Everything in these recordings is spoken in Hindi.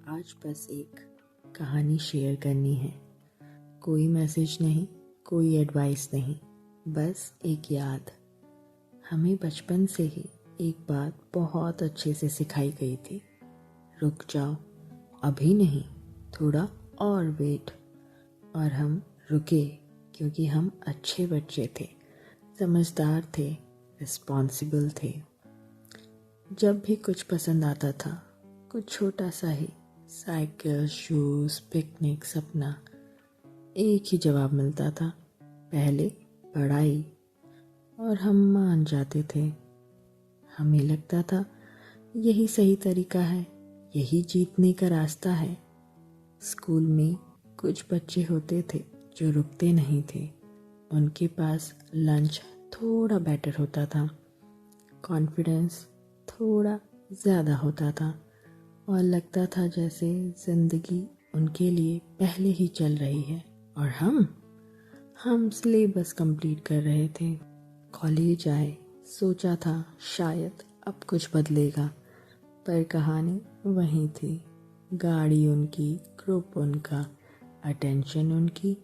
आज बस एक कहानी शेयर करनी है। कोई मैसेज नहीं, कोई एडवाइस नहीं, बस एक याद। हमें बचपन से ही एक बात बहुत अच्छे से सिखाई गई थी, रुक जाओ, अभी नहीं, थोड़ा और वेट। और हम रुके क्योंकि हम अच्छे बच्चे थे, समझदार थे, रिस्पॉन्सिबल थे। जब भी कुछ पसंद आता था, कुछ छोटा सा ही, साइकिल, शूज़, पिकनिक, सपना, एक ही जवाब मिलता था, पहले पढ़ाई। और हम मान जाते थे। हमें लगता था यही सही तरीका है, यही जीतने का रास्ता है। स्कूल में कुछ बच्चे होते थे जो रुकते नहीं थे। उनके पास लंच थोड़ा बेटर होता था, कॉन्फिडेंस थोड़ा ज़्यादा होता था और लगता था जैसे ज़िंदगी उनके लिए पहले ही चल रही है। और हम सिलेबस कंप्लीट कर रहे थे। कॉलेज आए, सोचा था शायद अब कुछ बदलेगा, पर कहानी वहीं थी। गाड़ी उनकी, ग्रुप उनका, अटेंशन उनकी,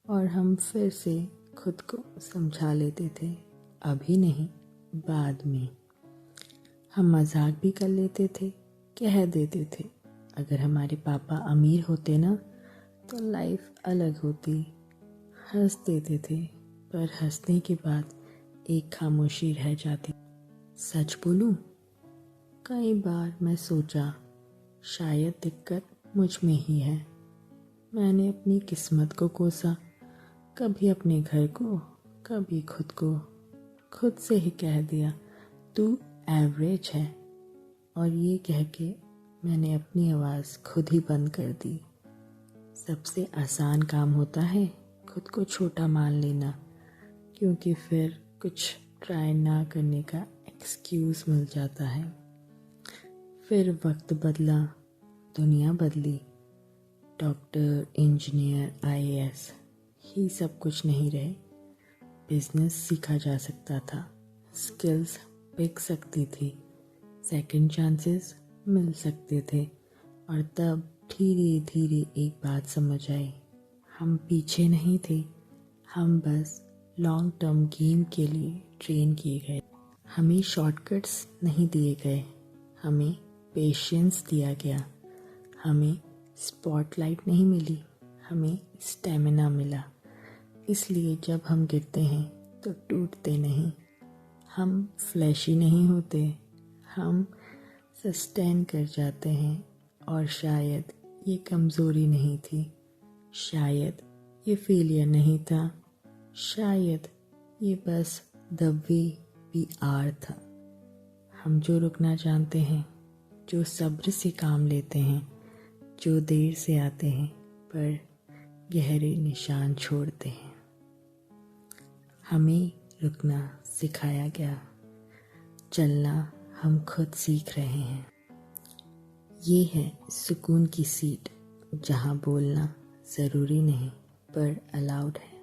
और हम फिर से खुद को समझा लेते थे, अभी नहीं, बाद में। हम मजाक भी कर लेते थे, कह देते थे अगर हमारे पापा अमीर होते ना तो लाइफ अलग होती। हंस देते थे, पर हंसने के बाद एक खामोशी रह जाती। सच बोलूं, कई बार मैं सोचा शायद दिक्कत मुझ में ही है। मैंने अपनी किस्मत को कोसा, कभी अपने घर को, कभी खुद को। खुद से ही कह दिया तू एवरेज है, और ये कह के मैंने अपनी आवाज़ खुद ही बंद कर दी। सबसे आसान काम होता है खुद को छोटा मान लेना, क्योंकि फिर कुछ ट्राई ना करने का एक्सक्यूज़ मिल जाता है। फिर वक्त बदला, दुनिया बदली, डॉक्टर, इंजीनियर, आईएएस ही सब कुछ नहीं रहे। बिजनेस सीखा जा सकता था, स्किल्स बिक सकती थी, सेकंड चांसेस मिल सकते थे। और तब धीरे धीरे एक बात समझ आई, हम पीछे नहीं थे, हम बस लॉन्ग टर्म गेम के लिए ट्रेन किए गए। हमें शॉर्टकट्स नहीं दिए गए, हमें पेशेंस दिया गया। हमें स्पॉटलाइट नहीं मिली, हमें स्टेमिना मिला। इसलिए जब हम गिरते हैं तो टूटते नहीं। हम फ्लैशी नहीं होते, हम सस्टेन कर जाते हैं। और शायद ये कमज़ोरी नहीं थी, शायद ये फेलियर नहीं था, शायद ये बस द वे वी आर था। हम जो रुकना जानते हैं, जो सब्र से काम लेते हैं, जो देर से आते हैं पर गहरे निशान छोड़ते हैं। हमें रुकना सिखाया गया, चलना हम खुद सीख रहे हैं। ये है सुकून की सीट, जहाँ बोलना ज़रूरी नहीं पर अलाउड है।